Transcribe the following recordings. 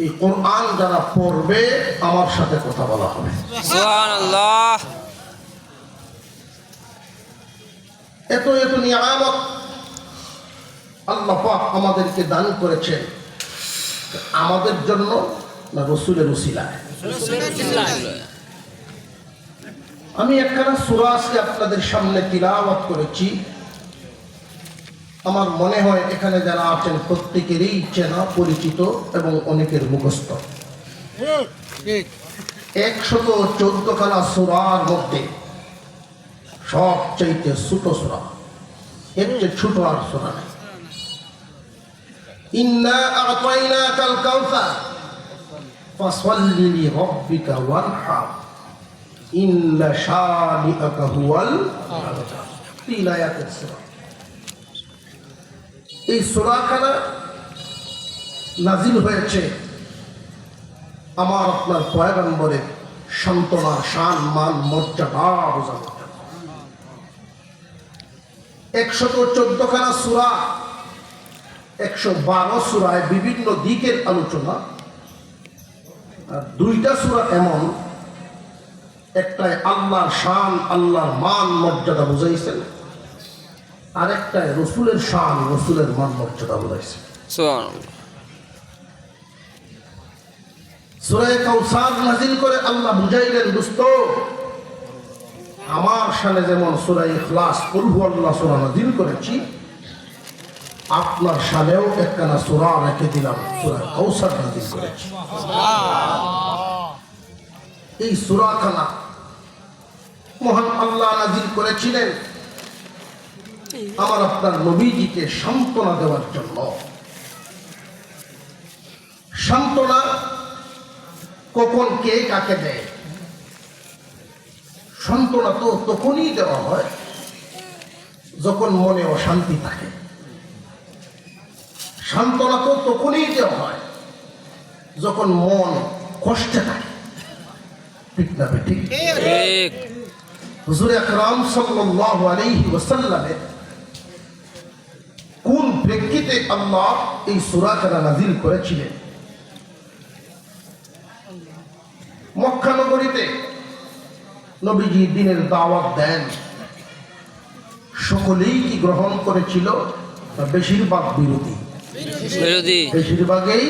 এই কোরআন যারা পড়বে আমার সাথে কথা বলা হবে। সুবহানাল্লাহ। এত এত নিয়ামত আল্লাহ পাক আমাদেরকে দান করেছেন, আমাদের জন্য না রাসূলের উসিলায়। আমি একখানা সূরা আজকে আপনাদের সামনে তিলাওয়াত করেছি। আমার মনে হয় এখানে যারা আছেন প্রত্যেকেরই চেনা পরিচিত এবং অনেকের মুখস্থ। 114খানা সূরার মধ্যে সবচাইতে ছোট সূরা, এর চেয়ে ছোট আর সূরা নেই। ইন্না আ'তাইনাকাল কাউসার ফাসাল্লি লিরাব্বিকা ওয়ানহার ইন্না শানিআকা হুয়াল আবতার। 3 আয়াতের সূরা। এই সূরাখানা নাজিল হয়েছে আমার আপনার পয়গম্বরের সান্ত্বনা, শান, মান, মর্যাদা বোঝানোর জন্য। 114খানা সূরা, 112 সূরায় বিভিন্ন দিকের আলোচনা, আর 2টা সূরা এমন, একটায় আল্লাহর শান, আল্লাহর মান মর্যাদা বুঝাইছেন, আরেকটায় রাসূলের শান, রাসূলের মান মর্যাদা বুঝাইছেন। সুবহানাল্লাহ। সূরা কাউসার নাজিল করে আল্লাহ বুঝাইলেন, দোস্ত আমার শানে যেমন সূরা ইখলাস কুল হুয়াল্লাহ সূরা নাজিল করেছি, আপনার শানেও একখানা সূরা রেখে দিলাম, সূরা কাউসার নাজিল করেছি। এই সূরাখানা মহান আল্লাহ নাজিল করেছিলেন আমার আপনার নবীজিকে সান্ত্বনা দেওয়ার জন্য। সান্ত্বনা কখন কে কাকে দেয়? সান্ত্বনা তো তখনই দেওয়া হয় যখন মনে অশান্তি থাকে। সান্ত্বনা তো তখনই দেওয়া হয় যখন মন কষ্টে থাকে। ঠিক না ঠিক? ঠিক। হুজুর আকরাম সাল্লাল্লাহু আলাইহি ওয়াসাল্লামের কোন প্রেক্ষিতে আল্লাহ এই সূরাখানা নাজিল করেছিলেন? মক্কা নগরীতে নবীজি দ্বীনের দাওয়াত দেন, সকলেই কি গ্রহণ করেছিল? বেশিরভাগ বিরোধী, বেশিরভাগই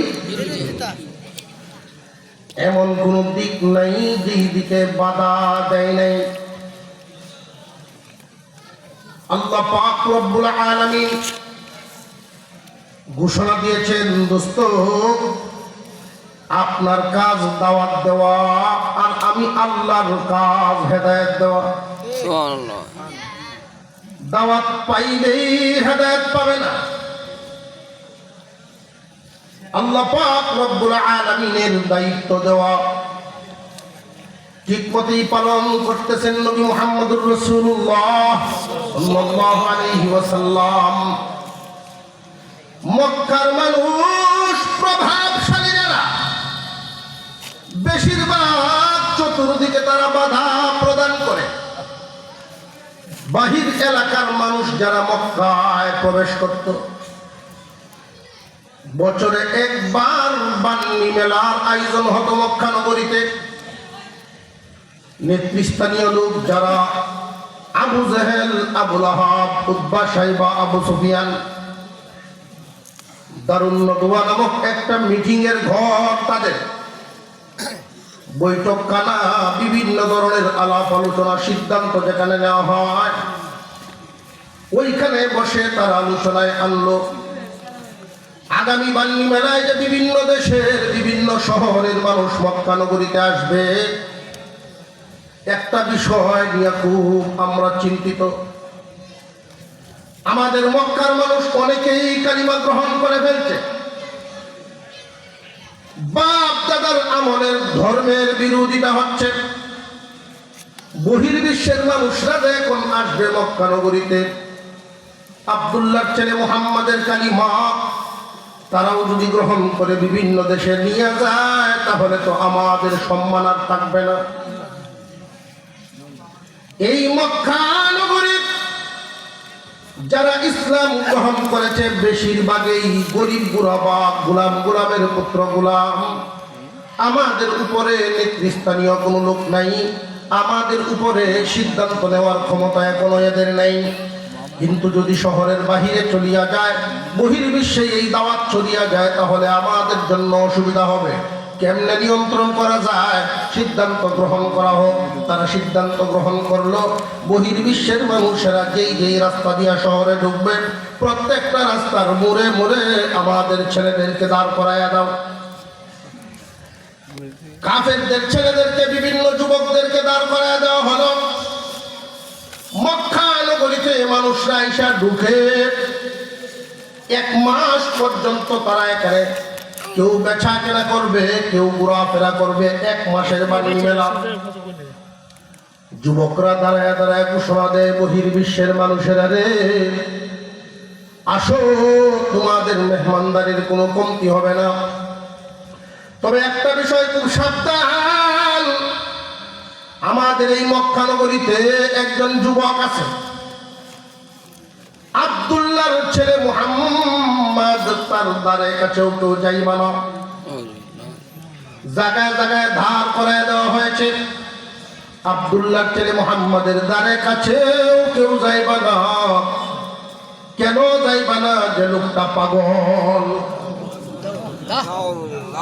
এমন কোন দিক নাই যেই দিকে বাধা দেয় নাই। আল্লাহ পাক রব্বুল আলামিন ঘোষণা দিয়েছেন, দোস্ত আপনার কাজ দাওয়াত দেওয়া, আর আমি আল্লাহর কাজ হেদায়েত দেওয়া। সুবহানাল্লাহ। দাওয়াত পাইলেই হেদায়েত পাবে না। আল্লাহ পাক রব্বুল আলামিনের দায়িত্ব দেওয়া ঠিকমতই পালন করতেছেন নবী মুহাম্মদুর রাসূলুল্লাহ সাল্লাল্লাহু আলাইহি ওয়াসাল্লাম। মক্কার মানুষ প্রভাবশালীরা বেশিরভাগ চতুর্দিকে তারা বাধা প্রদান করে। বাহির এলাকার মানুষ যারা মক্কায় প্রবেশ করত, বছরে একবার বান্নি মেলার আয়োজন হতো মক্কা নগরীতে। নেতৃস্থানীয় লোক যারা আবু জেহেল, আবু লাহাব, উতবা, সাইবা, আবু সুফিয়ান, দারুন নদওয়া নামক একটা মিটিং এর ঘর তাদের, বৈঠকখানা, বিভিন্ন ধরনের আলাপ আলোচনা সিদ্ধান্ত যেখানে নেওয়া হয়, ওইখানে বসে তারা আলোচনায় আনলো আগামী বান্নি মেলায় যে বিভিন্ন দেশের বিভিন্ন শহরের মানুষ মক্কা নগরীতে আসবে, একটা বিষয় নিয়ে খুব আমরা চিন্তিত। আমাদের মক্কার মানুষ অনেকেই কালিমা গ্রহণ করে ফেলছে, বাপ দাদার আমলের ধর্মের বিরোধিতা হচ্ছে। বহির্বিশ্বের মানুষরা এখন আসবে মক্কা নগরীতে, আব্দুল্লাহর ছেলে মুহাম্মাদের কালিমা তারাও যদি গ্রহণ করে বিভিন্ন দেশে নিয়ে যায়, তাহলে তো আমাদের সম্মান আর থাকবে না। এই মক্কা নগরীর যারা ইসলাম গ্রহণ করেছে বেশিরভাগই গরিব গুরাবা, গোলামের পুত্র গোলাম। আমাদের উপরে নেতৃস্থানীয় কোনো লোক নাই, আমাদের উপরে সিদ্ধান্ত নেওয়ার ক্ষমতা এখনো এদের নেই। কিন্তু যদি শহরের বাহিরে চলিয়া যায়, বহির্বিশ্বে এই দাওয়াত চলিয়া যায়, তাহলে আমাদের জন্য অসুবিধা হবে। কেমনে নিয়ন্ত্রণ করা যায়? সিদ্ধান্ত গ্রহণ করা হোক। তারা সিদ্ধান্ত গ্রহণ করলো, বহির্বিশ্বের মানুষেরা যেই রাস্তা দিয়া শহরে ঢুকবে, প্রত্যেকটা রাস্তার মোড়ে মোড়ে আমাদের ছেলেদেরকে দাঁড় করাইয়া দাও। কাফেরদের ছেলেদেরকে, বিভিন্ন যুবকদেরকে দাঁড় করাইয়া দেওয়া হলো। মক্কা নগরীতে মানুষরা আইসা ঢুকে 1 মাস পর্যন্ত তারা এখানে কেউ বেচা কেনা করবে, কেউ ঘোরাফেরা করবে। 1 মাসের বাণী মেলা। যুবকরা দাঁড়ায় দাঁড়ায় ঘোষণা দেয়, বহির্বিশ্বের মানুষেরা রে, আসো, তোমাদের মেহমানদারির কোনো কমতি হবে না। তবে একটা বিষয় খুব সাবধান, আমাদের এই মক্কা নগরীতে একজন যুবক আছে, আব্দুল্লাহর ছেলে মুহাম্মদ, তার দ্বারে কাছেও কেউ যাইবা না। জায়গায় জায়গায় ধার করে দেওয়া হয়েছে। আব্দুল্লাহর ছেলে মুহাম্মদের দ্বারে কাছেও কেউ যাইবা না। কেন যাইবা না? যে লোকটা পাগল।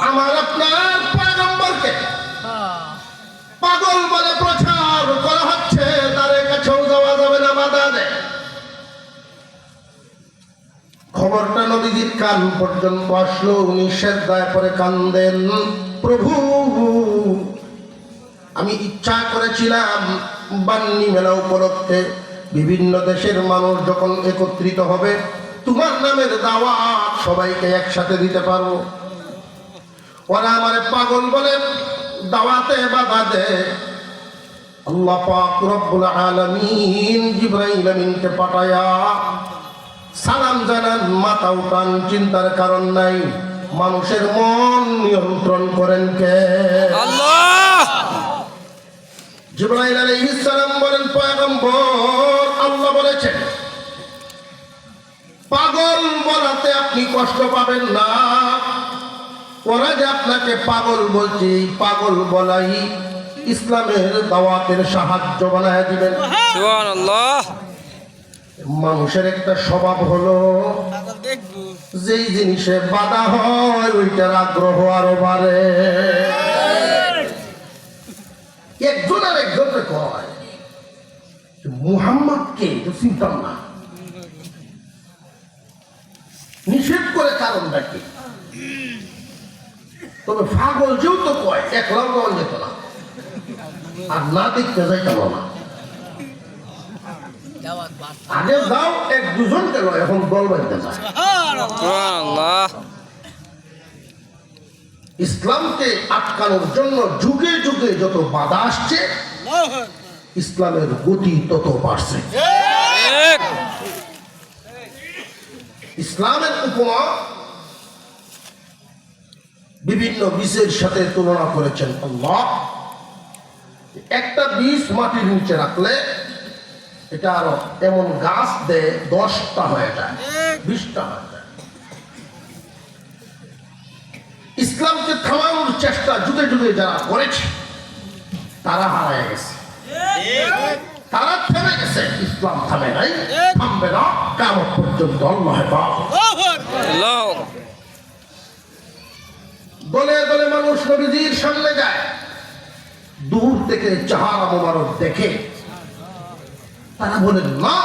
আমার আপনার পয়গম্বরকে পাগল বলে প্রচার করা হচ্ছে, দ্বারে কাছেও যাওয়া যাবে না, বাধা দেয়। খবরটা নবীজির কান পর্যন্ত আসলো। উনি সেজদায় পড়ে কান্দেন, প্রভু, আমি ইচ্ছা করেছিলাম বান্নি মেলা উপলক্ষে বিভিন্ন দেশের মানুষ যখন একত্রিত হবে, তোমার নামের দাওয়াত সবাইকে একসাথে দিতে পারবো। ওরা আমারে পাগল বলে দাওয়াতে বাধা দেয়। আল্লাহ পাক রব্বুল আলামিন জিবরাইল আমিনকে পাঠায়া সালাম জানান, মাথা উঠান, চিন্তার কারণ নাই। মানুষের মন নিয়ন্ত্রণ করেন কে? আল্লাহ। জিবরাইল আলাইহিস সালাম বলেন, পয়গম্বর, আল্লাহ বলেছেন পাগল বলাতে আপনি কষ্ট পাবেন না। ওরা যে আপনাকে পাগল বলছে, এই পাগল বলাই ইসলামের দাওয়াতের সাহায্য বানায় দিবেন। সুবহানাল্লাহ। মানুষের একটা স্বভাব হলো, যেই জিনিসে বাধা হয় ওইটার আগ্রহ আরো বাড়ে। একজন আর একজনকে কয় মুহাম্মদকে তো চিনতাম না, নিষেধ করে কারণটা কি? তবে পাগল যেহেতু কয়, একলাও পাওয়া যেত না, আর না দেখতে যাইতাম না। আগে যাও, 1-2জনকে নয়, এখন দল বাঁধতে যায়। সুবহানাল্লাহ। ইসলামকে আটকানোর জন্য যুগে যুগে যত বাধা আসছে, ইসলামের গতি তত বাড়ছে। ঠিক। ইসলামের উপমা বিভিন্ন বীজের সাথে তুলনা করেছেন আল্লাহ। একটা বীজ মাটির নিচে রাখলে এটা আরো এমন গাছ দেয়, 10টা হয়ে যায়, 20টা হয়ে যায়। ইসলামকে থামানোর চেষ্টা যুগে যুগে যারা করেছে, তারা হারায় গেছে, তারা থেমে গেছে। ইসলাম থামে নাই, থামবে না কিয়ামত পর্যন্ত। আল্লাহ পাক। আল্লাহ। দলে দলে মানুষ নবীজির সামনে যায়, দূর থেকে চেহারা মোবারক দেখে তারা বলেন, না,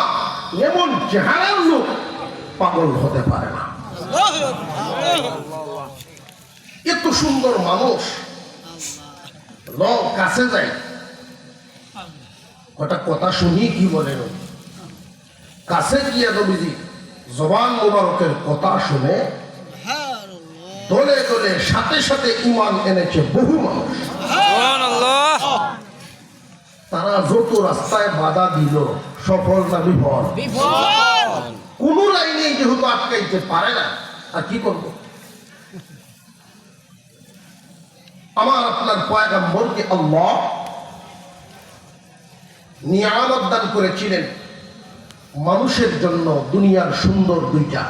এমন চেহারার লোক পাগল হতে পারে না। এত সুন্দর মানুষ। লোক কাছে যায়, কটা কথা শুনি কি বলেন। কাছে গিয়ে নবীজি জবান মোবারকের কথা শুনে দলে দলে সাথে সাথে ঈমান এনেছে বহু মানুষ। সুবহানাল্লাহ। তারা যত রাস্তায় বাধা দিল, সফল না বিফল? কোন লাইনে যেহেতু আটকাইতে পারে না, আর কি করব? আমার আপনার পয়গম্বরকে আল্লাহ নিয়ামত দান করেছিলেন, মানুষের জন্য দুনিয়ার সুন্দর দুইটা,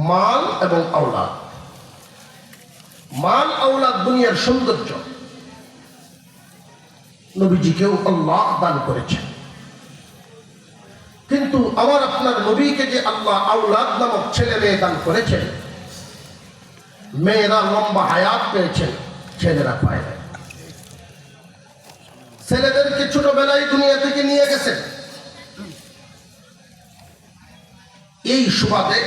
মাল এবং আওলাদ। মাল আওলাদ দুনিয়ার সৌন্দর্য, নবীজিকেও আল্লাহ দান করেছেন। কিন্তু আমার আপনার নবীকে যে আল্লাহ আওলাদ নামক ছেলে মেয়ে দান করেছেন, মেয়েরা লম্বা হায়াত পেয়েছেন, ছেলেরা পায় না। ছেলেদেরকে ছোটবেলায় দুনিয়া থেকে নিয়ে গেছেন। এই সুবাদে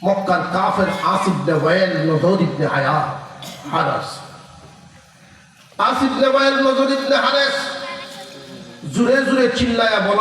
মক্কার কাফের আসিফ ইবনে ওয়াইল নজর ইবনে হারেস, আসিফ ইবনে ওয়াইল নজর ইবনে হারেস জুরে জুরে চিল্লায়া বলা